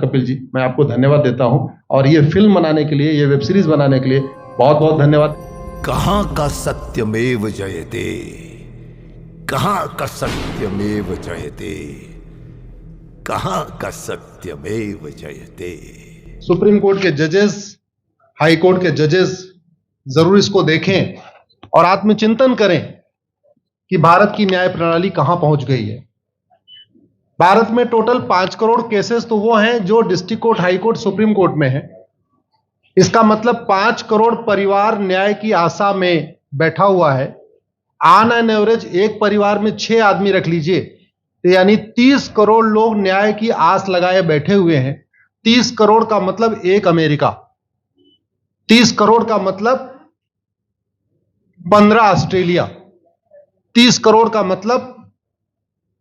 कपिल जी, मैं आपको धन्यवाद देता हूं और ये फिल्म बनाने के लिए, ये वेब सीरीज बनाने के लिए बहुत बहुत धन्यवाद। कहां का सत्यमेव जयते, कहां का सत्यमेव जयते, कहां का सत्यमेव जयते। सुप्रीम कोर्ट के जजेस, हाई कोर्ट के जजेस जरूर इसको देखें और आत्मचिंतन करें कि भारत की न्याय प्रणाली कहां पहुंच गई है। भारत में टोटल 5 करोड़ केसेस तो वो हैं जो district court, high court, supreme court में है। इसका मतलब 5 करोड़ परिवार न्याय की आशा में बैठा हुआ है। ऑन एन एवरेज एक परिवार में 6 आदमी रख लीजिए, तो यानी 30 करोड़ लोग न्याय की आस लगाए बैठे हुए हैं। 30 करोड़ का मतलब एक अमेरिका, 30 करोड़ का मतलब 15 ऑस्ट्रेलिया, 30 करोड़ का मतलब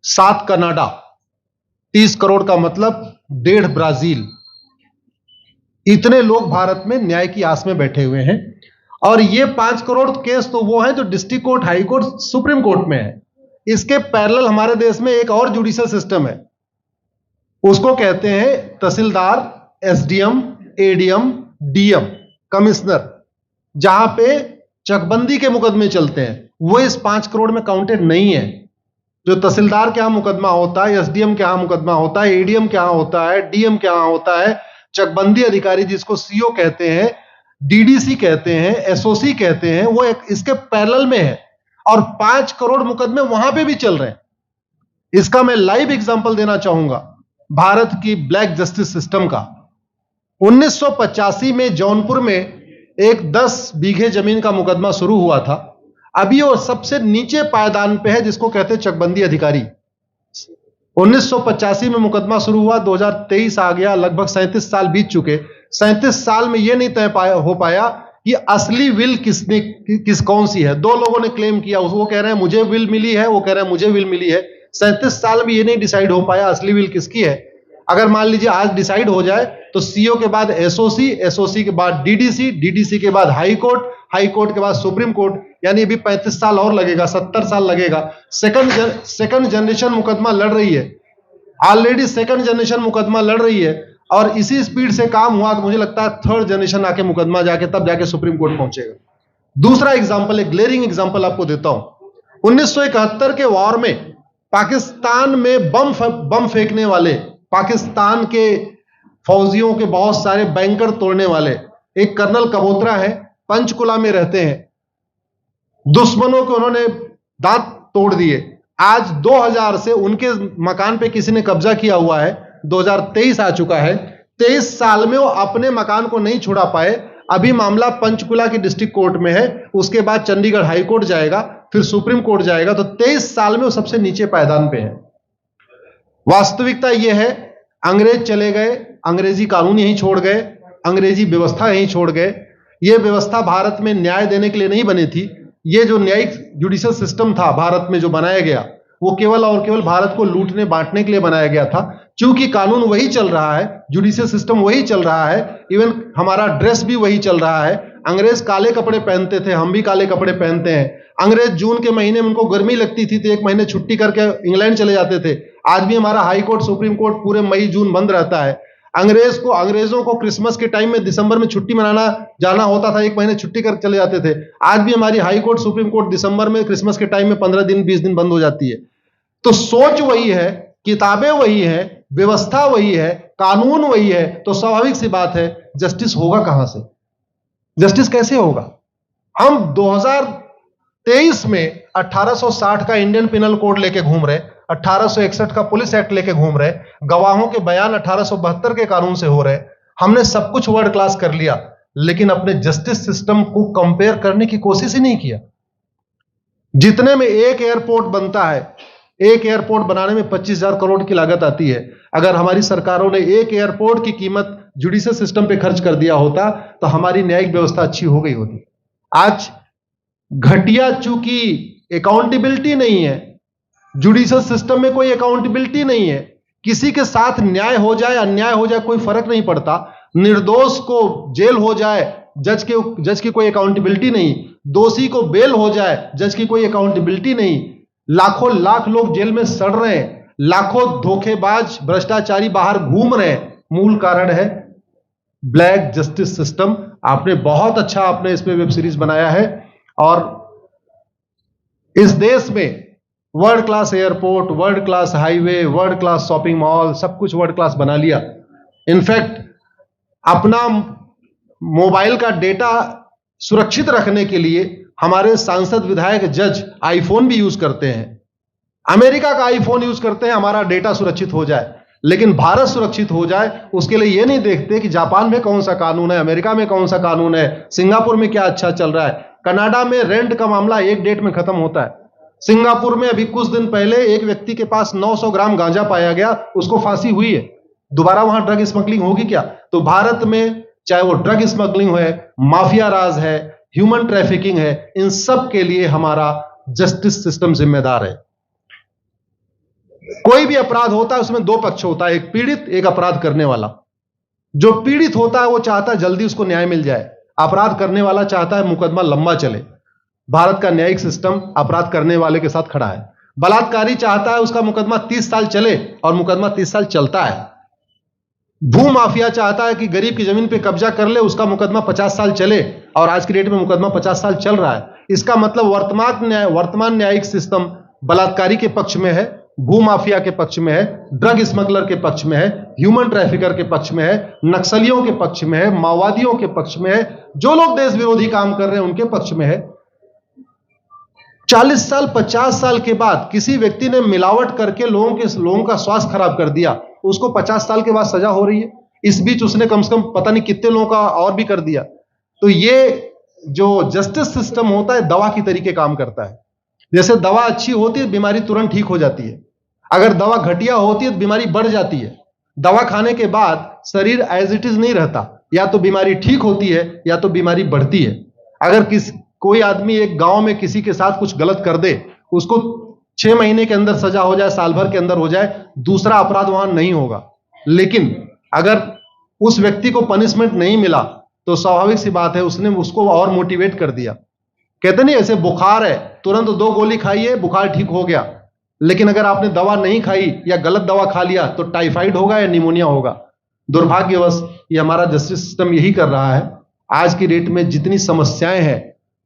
7 कनाडा, 30 करोड़ का मतलब 1.5 ब्राजील। इतने लोग भारत में न्याय की आस में बैठे हुए हैं। और ये 5 करोड़ केस तो वो हैं जो district court, high court, supreme court में है। इसके पैरेलल हमारे देश में एक और जुडिशियल सिस्टम है, उसको कहते हैं तहसीलदार, एसडीएम, एडीएम, डीएम, कमिश्नर, जहां पे चकबंदी के मुकदमे चलते हैं। वो इस 5 करोड़ में काउंटेड नहीं है। जो तहसीलदार के यहां मुकदमा होता है, एसडीएम के यहां मुकदमा होता है, एडीएम के यहां होता है, डीएम के यहां होता है, चकबंदी अधिकारी जिसको सीओ कहते हैं, डीडीसी कहते हैं, एसओसी कहते हैं, वो इसके पैरेलल में है और 5 करोड़ मुकदमे वहां पे भी चल रहे हैं। इसका मैं लाइव एग्जांपल देना चाहूंगा भारत की ब्लैक जस्टिस सिस्टम का। 1985 में जौनपुर में एक 10 बीघे जमीन का मुकदमा शुरू हुआ था। अभी वो सबसे नीचे पायदान पे है, जिसको कहते हैं चकबंदी अधिकारी। 1985 में मुकदमा शुरू हुआ, 2023 आ गया, लगभग 37 साल बीत चुके। 37 साल में यह नहीं तय हो पाया कि असली विल कौन सी है। 2 लोगों ने क्लेम किया, वो कह रहे हैं मुझे विल मिली है, वो कह रहे हैं मुझे विल मिली है। 37 साल में यह नहीं डिसाइड हो पाया असली विल किसकी है। अगर मान लीजिए आज डिसाइड हो जाए तो सीओ के बाद एसओसी, एसओसी के बाद डीडीसी, डीडीसी के बाद हाई कोर्ट, हाई कोर्ट के बाद सुप्रीम कोर्ट, यानी अभी 35 साल और लगेगा, 70 साल लगेगा। सेकंड जनरेशन मुकदमा लड़ रही है, ऑलरेडी सेकंड जनरेशन मुकदमा लड़ रही है और इसी स्पीड से काम हुआ तो मुझे लगता है थर्ड जनरेशन आके मुकदमा तब जाके सुप्रीम कोर्ट पहुंचेगा। दूसरा एग्जांपल, एक ग्लेरिंग एग्जांपल आपको देता हूं। 1971 के वॉर में पाकिस्तान में बम फेंकने वाले, पाकिस्तान के फौजियों के बहुत सारे बैंकर तोड़ने वाले एक कर्नल कबोत्रा है, पंचकुला में रहते हैं। दुश्मनों को उन्होंने दांत तोड़ दिए। आज 2000 से उनके मकान पे किसी ने कब्जा किया हुआ है। 2023 आ चुका है, 23 साल में वो अपने मकान को नहीं छुड़ा पाए। अभी मामला पंचकुला की डिस्ट्रिक्ट कोर्ट में है, उसके बाद चंडीगढ़ हाई कोर्ट जाएगा, फिर सुप्रीम कोर्ट जाएगा। तो 23 साल में वो सबसे नीचे पायदान पे है। वास्तविकता यह है, अंग्रेज चले गए, अंग्रेजी कानून यहीं छोड़ गए, अंग्रेजी व्यवस्था यहीं छोड़ गए। यह व्यवस्था भारत में न्याय देने के लिए नहीं बनी थी। यह जो न्यायिक जुडिशियल सिस्टम था भारत में जो बनाया गया, वो केवल और केवल भारत को लूटने बांटने के लिए बनाया गया था। क्योंकि कानून वही चल रहा है, जुडिशियल सिस्टम वही चल रहा है, इवन हमारा ड्रेस भी वही चल रहा है। अंग्रेज काले कपड़े पहनते थे, हम भी काले कपड़े पहनते हैं। अंग्रेज जून के महीने में उनको गर्मी लगती थी तो 1 महीने छुट्टी करके इंग्लैंड चले जाते थे। आज भी हमारा हाई कोर्ट, सुप्रीम कोर्ट पूरे मई जून बंद रहता है। अंग्रेजों को क्रिसमस के टाइम में दिसंबर में छुट्टी मनाना जाना होता था, 1 महीने छुट्टी कर चले जाते थे। आज भी हमारी हाई कोर्ट, सुप्रीम कोर्ट दिसंबर में, क्रिसमस के टाइम में 15 दिन 20 दिन बंद हो जाती है। तो सोच वही है, किताबें वही है, व्यवस्था वही है, कानून वही है, तो स्वाभाविक सी बात है जस्टिस होगा कहां से? जस्टिस कैसे होगा? हम 2023 में 1860 का इंडियन पिनल कोड लेके घूम रहे, 1861 का पुलिस एक्ट लेके घूम रहे, गवाहों के बयान 1872 के कानून से हो रहे। हमने सब कुछ वर्ल्ड क्लास कर लिया, लेकिन अपने जस्टिस सिस्टम को कंपेयर करने की कोशिश ही नहीं किया। जितने में एक एयरपोर्ट बनता है, एक एयरपोर्ट बनाने में 25,000 करोड़ की लागत आती है। अगर हमारी सरकारों ने एक एयरपोर्ट की कीमत जुडिशियल सिस्टम पे खर्च कर दिया होता तो हमारी न्यायिक व्यवस्था अच्छी हो गई होती। आज घटिया, चूंकि अकाउंटेबिलिटी नहीं है, जुडिशियल सिस्टम में कोई अकाउंटेबिलिटी नहीं है। किसी के साथ न्याय हो जाए, अन्याय हो जाए, कोई फर्क नहीं पड़ता। निर्दोष को जेल हो जाए, जज की कोई अकाउंटेबिलिटी नहीं। दोषी को बेल हो जाए, जज की कोई अकाउंटेबिलिटी नहीं। लाख लोग जेल में सड़ रहे हैं, लाखों धोखेबाज भ्रष्टाचारी बाहर घूम रहे हैं, मूल कारण है ब्लैक जस्टिस सिस्टम। आपने बहुत अच्छा आपने इस पे वेब सीरीज बनाया है और इस देश में world class airport, world class highway, world class shopping mall, सब कुछ वर्ल्ड क्लास बना लिया। इनफैक्ट अपना मोबाइल का डेटा सुरक्षित रखने के लिए हमारे सांसद, विधायक, जज आईफोन भी यूज करते हैं। अमेरिका का आईफोन यूज करते हैं हमारा डेटा सुरक्षित हो जाए, लेकिन भारत सुरक्षित हो जाए उसके लिए यह नहीं देखते कि जापान में कौन सा कानून है, अमेरिका में कौन सा कानून है, सिंगापुर में क्या अच्छा चल रहा है। कनाडा में रेंट का मामला एक डेट में खत्म होता है। सिंगापुर में अभी कुछ दिन पहले एक व्यक्ति के पास 900 ग्राम गांजा पाया गया, उसको फांसी हुई है। दोबारा वहां ड्रग स्मगलिंग होगी क्या? तो भारत में चाहे वो ड्रग स्मगलिंग है, माफिया राज है, ह्यूमन ट्रैफिकिंग है, इन सब के लिए हमारा जस्टिस सिस्टम जिम्मेदार है। कोई भी अपराध होता है उसमें दो पक्ष होता है, एक पीड़ित, एक अपराध करने वाला। जो पीड़ित होता है वो चाहता है जल्दी उसको न्याय मिल जाए, अपराध करने वाला चाहता है मुकदमा लंबा चले। भारत का न्यायिक सिस्टम अपराध करने वाले के साथ खड़ा है। बलात्कारी चाहता है उसका मुकदमा 30 साल चले और मुकदमा 30 साल चलता है। भू माफिया चाहता है कि गरीब की जमीन पे कब्जा कर ले, उसका मुकदमा 50 साल चले और आज की डेट में मुकदमा 50 साल चल रहा है। इसका मतलब वर्तमान न्यायिक सिस्टम बलात्कारी के पक्ष में है, भू माफिया के पक्ष में है, ड्रग स्मगलर के पक्ष में है, ह्यूमन ट्रैफिकर के पक्ष में है, नक्सलियों के पक्ष में है, माओवादियों के पक्ष में है, जो लोग देश विरोधी काम कर रहे हैं उनके पक्ष में है। 40 साल 50 साल के बाद किसी व्यक्ति ने मिलावट करके लोगों का स्वास्थ्य खराब कर दिया, उसको 50 साल के बाद सजा हो रही है। इस बीच उसने कम से कम पता नहीं कितने लोगों का और भी कर दिया। तो ये जो जस्टिस सिस्टम होता है दवा की तरीके काम करता है। जैसे दवा अच्छी होती है बीमारी तुरंत ठीक हो जाती है, अगर दवा घटिया होती है तो बीमारी बढ़ जाती है। दवा खाने के बाद शरीर एज इट इज नहीं रहता, या तो बीमारी ठीक होती है या तो बीमारी बढ़ती है। अगर कोई आदमी एक गांव में किसी के साथ कुछ गलत कर दे, उसको 6 महीने के अंदर सजा हो जाए, साल भर के अंदर हो जाए, दूसरा अपराध वहां नहीं होगा। लेकिन अगर उस व्यक्ति को पनिशमेंट नहीं मिला तो स्वाभाविक सी बात है उसने उसको और मोटिवेट कर दिया। कहते नहीं ऐसे बुखार है, तुरंत 2 गोली खाइए बुखार ठीक हो गया, लेकिन अगर आपने दवा नहीं खाई या गलत दवा खा लिया तो टाइफाइड होगा या निमोनिया होगा। दुर्भाग्यवश ये हमारा जस्टिस सिस्टम यही कर रहा है। आज की डेट में जितनी समस्याएं हैं,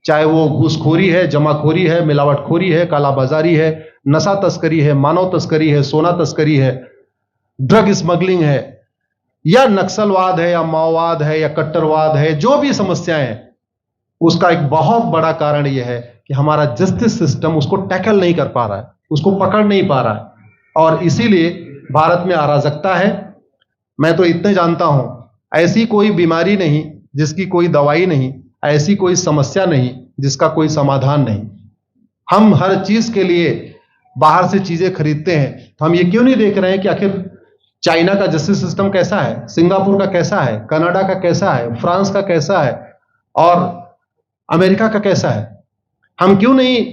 चाहे वो घूसखोरी है, जमाखोरी है, मिलावटखोरी है, कालाबाजारी है, नशा तस्करी है, मानव तस्करी है, सोना तस्करी है, ड्रग स्मगलिंग है, या नक्सलवाद है, या माओवाद है, या कट्टरवाद है, जो भी समस्याएं हैं, उसका एक बहुत बड़ा कारण यह है कि हमारा जस्टिस सिस्टम उसको टैकल नहीं कर पा रहा है, उसको पकड़ नहीं पा रहा है, और इसीलिए भारत में अराजकता है। मैं तो इतने जानता हूं, ऐसी कोई बीमारी नहीं जिसकी कोई दवाई नहीं, ऐसी कोई समस्या नहीं जिसका कोई समाधान नहीं। हम हर चीज के लिए बाहर से चीजें खरीदते हैं, तो हम ये क्यों नहीं देख रहे हैं कि आखिर चाइना का जस्टिस सिस्टम कैसा है, सिंगापुर का कैसा है, कनाडा का कैसा है, फ्रांस का कैसा है और अमेरिका का कैसा है। हम क्यों नहीं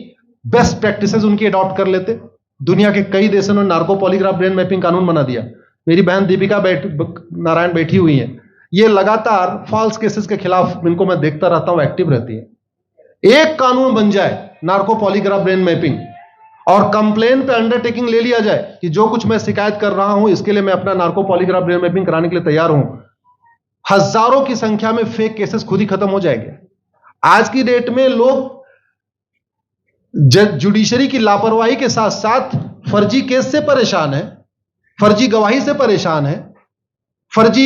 बेस्ट प्रैक्टिसेस उनकी अडॉप्ट कर लेते। दुनिया के कई देशों ने नार्को पॉलीग्राफ ब्रेन मैपिंग कानून बना दिया। मेरी बहन दीपिका नारायण बैठी हुई है, ये लगातार फॉल्स केसेस के खिलाफ, इनको मैं देखता रहता हूं, एक्टिव रहती है। एक कानून बन जाए नार्को पॉलीग्राफ ब्रेन मैपिंग और कंप्लेन पे अंडरटेकिंग ले लिया जाए कि जो कुछ मैं शिकायत कर रहा हूं इसके लिए मैं अपना नार्को पॉलीग्राफ ब्रेन मैपिंग कराने के लिए तैयार हूं, हजारों की संख्या में फेक केसेस खुद ही खत्म हो जाएंगे। आज की डेट में लोग जुडिशरी की लापरवाही के साथ साथ फर्जी केस से परेशान है, फर्जी गवाही से परेशान है, फर्जी